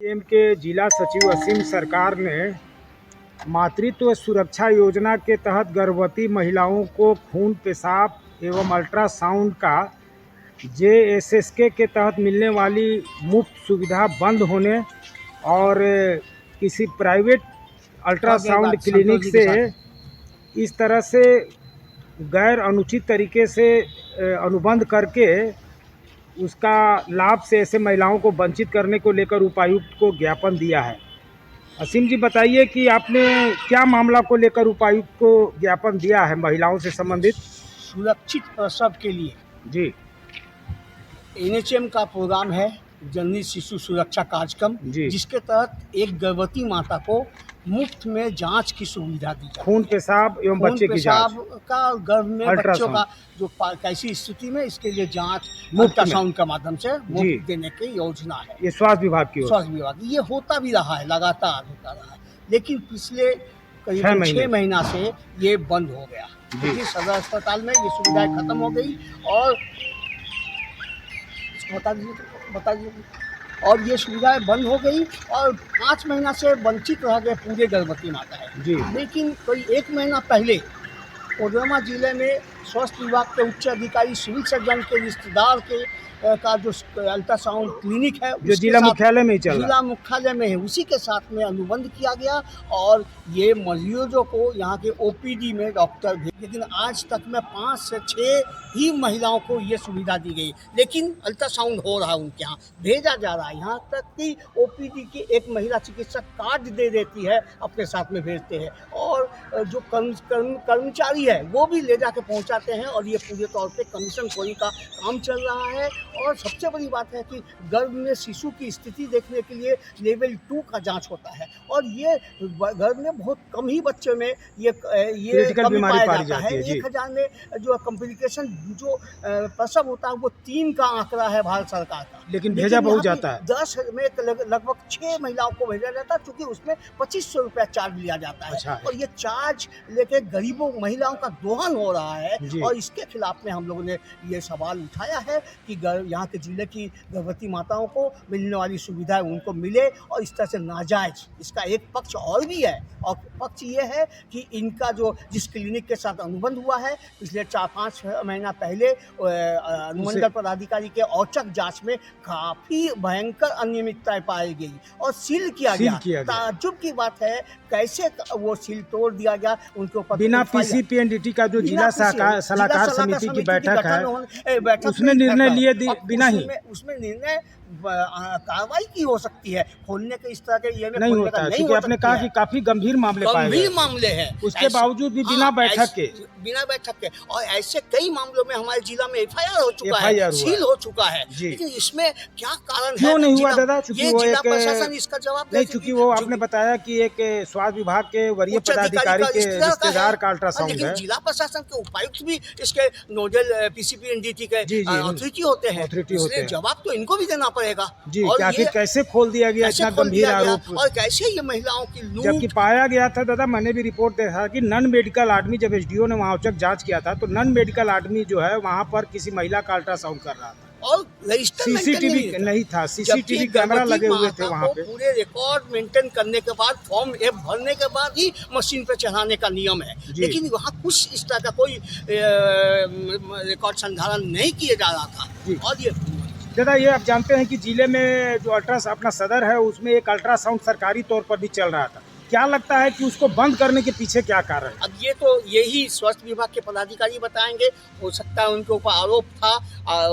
M के जिला सचिव असीम सरकार ने मातृत्व सुरक्षा योजना के तहत गर्भवती महिलाओं को खून पेशाब एवं अल्ट्रासाउंड का JSSK के तहत मिलने वाली मुफ्त सुविधा बंद होने और किसी प्राइवेट अल्ट्रासाउंड क्लिनिक से इस तरह से गैर अनुचित तरीके से अनुबंध करके उसका लाभ से ऐसे महिलाओं को वंचित करने को लेकर उपायुक्त को ज्ञापन दिया है। असीम जी, बताइए कि आपने क्या मामला को लेकर उपायुक्त को ज्ञापन दिया है महिलाओं से संबंधित? सुरक्षित प्रसव के लिए जी, NHM का प्रोग्राम है, जननी शिशु सुरक्षा कार्यक्रम, जिसके तहत एक गर्भवती माता को मुफ्त में जांच की सुविधा दी जाती है। खून पेशाब एवं बच्चे की जांच का गर्भ में बच्चों का जो कैसी स्थिति में, इसके लिए जांच अल्ट्रासाउंड के माध्यम से मुफ्त देने की योजना है। ये स्वास्थ्य विभाग की स्वास्थ्य विभाग ये होता भी रहा है, लगातार होता रहा है, लेकिन पिछले करीब 6 महीना से ये बंद हो गया क्योंकि सदर अस्पताल में ये सुविधाएं खत्म हो गई और बता दीजिए और ये सुविधाएं बंद हो गई और 5 महीना से वंचित रह गए पूरे गर्भवती माता है। लेकिन कोई 1 महीना पहले कोडरमा जिले में स्वास्थ्य विभाग के उच्च अधिकारी सिविल सर्जन के रिश्तेदार के का जो अल्ट्रासाउंड क्लिनिक है जो जिला मुख्यालय में जिला मुख्यालय में है, उसी के साथ में अनुबंध किया गया और ये मरीजों को यहाँ के OPD में डॉक्टर भेज, लेकिन आज तक में 5 से 6 ही महिलाओं को ये सुविधा दी गई, लेकिन अल्ट्रासाउंड हो रहा है उनके यहाँ, भेजा जा रहा है। यहाँ तक कि OPD की एक महिला चिकित्सक कार्ड दे देती है, अपने साथ में भेजते हैं और जो कर्मचारी है वो भी ले जाके पहुँचाते हैं और ये पूरे तौर पर कमीशन खोरी का काम चल रहा है। और सबसे बड़ी बात है कि गर्भ में शिशु की स्थिति देखने के लिए लेवल 2 का जांच होता है और ये गर्भ में बहुत कम ही बच्चे में ये कमी पाया जाता है। 1000 में जो कॉम्प्लिकेशन जो प्रसव होता है वो 3 का आंकड़ा है भारत सरकार का, लेकिन भेजा बहुत जाता है। 10 में लगभग 6 महिलाओं को भेजा जाता है क्योंकि उसमें 2500 रुपया चार्ज लिया जाता है। अच्छा। और ये चार्ज लेके गरीबों महिलाओं का दोहन हो रहा है और इसके खिलाफ में हम लोगों ने ये सवाल उठाया है कि यहाँ के जिले की गर्भवती माताओं को मिलने वाली सुविधाएं उनको मिले और इस तरह से नाजायज, इसका एक पक्ष और भी है और पक्ष ये है कि इनका जो जिस क्लिनिक के साथ अनुबंध हुआ है पिछले 4-5 महीना पहले अनुमंडल पदाधिकारी के औचक जांच में काफी भयंकर अनियमितताएं पाई गई और सील किया गया। ताज्जुब की बात है कैसे वो सील तोड़ दिया गया, उनके ऊपर बिना PCPNDT का जो जिला सलाहकार समिति की बैठक है उसमें निर्णय लिए बिना ही उसमें निर्णय कार्रवाई की हो सकती है। खोलने के इस तरह के ये नहीं होता है क्योंकि आपने कहा कि काफी गंभीर मामले हैं, उसके बावजूद भी बिना बैठक के और ऐसे कई मामलों में हमारे जिला में FIR हो चुका है, सील हो चुका है, लेकिन इसमें क्या कारण क्यों नहीं हुआ दादा? ये जिला प्रशासन इसका जवाब नहीं, चूंकि वो आपने बताया कि एक स्वास्थ्य विभाग के वरीय पदाधिकारी के रिश्तेदार का अल्ट्रासाउंड है, जिला प्रशासन के उपायुक्त भी इसके नोडल PCPNDT के अथॉरिटी होते हैं, जवाब तो इनको भी देना पड़ेगा। जी, आखिर कैसे खोल दिया गया इतना गंभीर आरोप और कैसे ये महिलाओं की लूट, जबकि पाया गया था दादा, मैंने भी रिपोर्ट देखा कि नॉन मेडिकल आदमी, जब SDO ने वहाँ औचक जांच किया था तो नॉन मेडिकल आदमी जो है वहाँ पर किसी महिला का अल्ट्रासाउंड कर रहा था और CCTV नहीं था, CCTV कैमरा लगे हुए थे वहाँ पे। पूरे रिकॉर्ड मेंटेन करने के बाद फॉर्म F भरने के बाद ही मशीन पे चढ़ाने का नियम है, लेकिन वहाँ कुछ इस तरह का कोई रिकॉर्ड संधारण नहीं किया जा रहा था। और ये दादा, ये आप जानते हैं कि जिले में जो अपना सदर है उसमें एक अल्ट्रासाउंड सरकारी तौर पर भी चल रहा था, क्या लगता है कि उसको बंद करने के पीछे क्या कारण है? अब ये तो यही स्वास्थ्य विभाग के पदाधिकारी बताएंगे, हो सकता है उनके ऊपर आरोप था,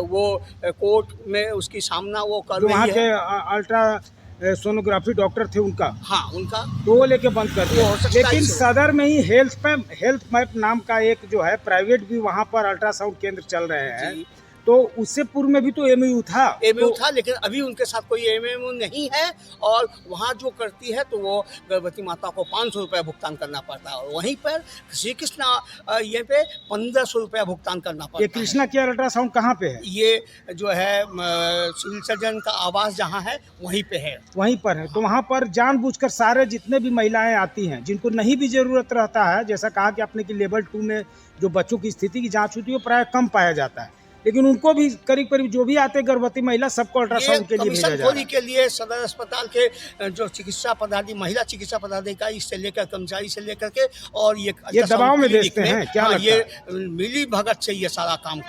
वो कोर्ट में उसकी सामना वो कर रही है। वहाँ के अल्ट्रा सोनोग्राफी डॉक्टर थे उनका, हाँ उनका, तो वो लेके बंद कर दिया। लेकिन सदर में ही हेल्थ मैप नाम का एक जो है प्राइवेट भी वहाँ पर अल्ट्रासाउंड केंद्र चल रहे हैं, तो उससे पूर्व में भी तो MAU था, लेकिन अभी उनके साथ कोई MAU नहीं है और वहाँ जो करती है तो वो गर्भवती माता को 500 रुपया भुगतान करना पड़ता है और वहीं पर श्री कृष्णा ये पे 1500 रुपया भुगतान करना पड़ता है। ये कृष्णा केयर अल्ट्रासाउंड कहाँ पे है? ये जो है सिविल सर्जन का आवास जहाँ है वहीं पे है, वहीं पर है। तो वहाँ पर जानबूझकर सारे जितने भी महिलाएं आती हैं जिनको नहीं भी जरूरत रहता है, जैसा कहा कि आपने कि लेवल 2 में जो बच्चों की स्थिति की जाँच होती है वो प्राय कम पाया जाता है, लेकिन उनको भी करीब करीब जो भी आते गर्भवती महिला सबको अल्ट्रासाउंड के लिए भेजा जा रहा कमीशन है। के लिए सदर अस्पताल के जो महिला चिकित्सा पदाधिकारी से लेकर कर्मचारी से लेकर के और ये दबाव में क्लिनिक भेजते हैं, क्या हाँ, लगता ये मिली भगत से ये सारा काम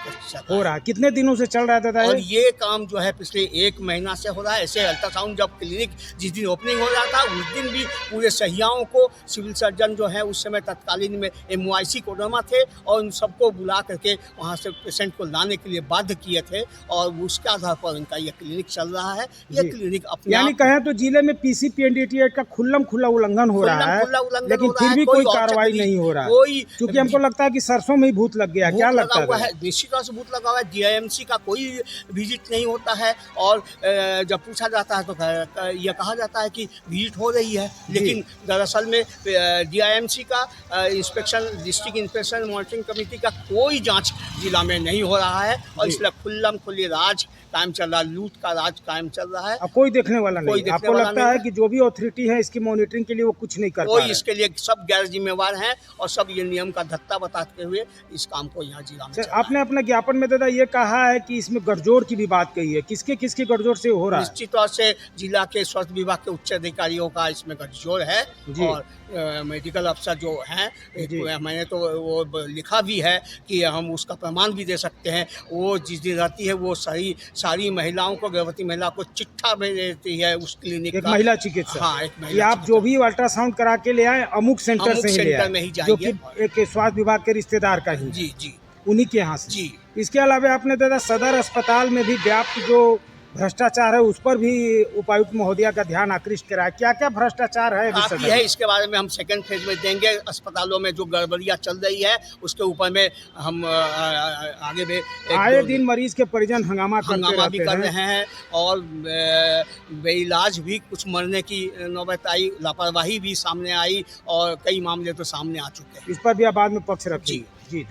हो रहा है। कितने दिनों से चल रहा है दादा और ये? ये काम जो है पिछले 1 महीना से हो रहा है। ऐसे अल्ट्रासाउंड जब क्लिनिक जिस दिन ओपनिंग हो रहा था उस दिन भी पूरे सहियाओं को सिविल सर्जन जो है उस समय तत्कालीन में MYC कोडरमा थे और उन सबको बुला करके वहाँ से पेशेंट को लाने के लिए बाध्य किए थे और उसके आधार पर इनका ये क्लिनिक चल रहा है। ये क्लिनिक अपने यानी कहें तो जिले में PCPNDT एक्ट का खुल्लम खुल्ला उल्लंघन हो रहा है, लेकिन फिर भी कोई कार्रवाई नहीं हो रहा है, क्योंकि हमको लगता है कि सरसों में ही भूत लग गया। क्या लगता है? निश्चित तौर से भूत लगा हुआ है। DIMC का कोई विजिट नहीं होता है और जब पूछा जाता है तो यह कहा जाता है कि विजिट हो रही है, लेकिन दरअसल में DIMC का inspection, district inspection monitoring committee का कोई जांच जिला में नहीं हो रहा है और इसलिए खुल्लम खुल्ली राज कायम चल रहा है, लूट का राज कायम चल रहा है। अब कोई देखने वाला नहीं। आपको लगता है कि जो भी अथॉरिटी है इसकी मॉनिटरिंग के लिए वो कुछ नहीं कर पा रहे? कोई इसके लिए सब गैर जिम्मेवार हैं और सब ये नियम का धत्ता बताते हुए इस काम को यहाँ जिला में आपने अपने ज्ञापन में दादा ये कहा है कि इसमें गठजोड़ की भी बात कही है। किसके किसकी गठजोड़ से हो रहा है? निश्चित तौर से जिला के स्वास्थ्य विभाग के उच्च अधिकारियों का इसमें गठजोड़ है और मेडिकल अफसर जो हैं, मैंने तो वो लिखा भी है कि हम उसका प्रमाण भी दे सकते हैं। वो जिस दिन रहती है वो सारी महिलाओं को, गर्भवती महिला को चिट्ठा भेज देती है उस क्लिनिक एक का। महिला चिकित्सा। हाँ, एक महिला आप जो भी अल्ट्रासाउंड करा के ले आए अमुक सेंटर से ही ले आए, में ही जो कि एक स्वास्थ्य विभाग के रिश्तेदार का ही, जी उन्हीं के यहाँ से। जी। इसके अलावा आपने दादा सदर अस्पताल में भी व्याप्त जो भ्रष्टाचार है उस पर भी उपायुक्त महोदया का ध्यान आकृष्ट करा। क्या क्या भ्रष्टाचार है? काफी है, इसके बारे में हम सेकंड फेज में देंगे। अस्पतालों में जो गड़बड़ियाँ चल रही है उसके ऊपर में हम आगे में आए दिन मरीज के परिजन हंगामा भी कर रहे हैं और बेइलाज भी कुछ मरने की नौबत आई, लापरवाही भी सामने आई और कई मामले तो सामने आ चुके हैं। इस पर भी आप बाद में पक्ष रखिए। जी।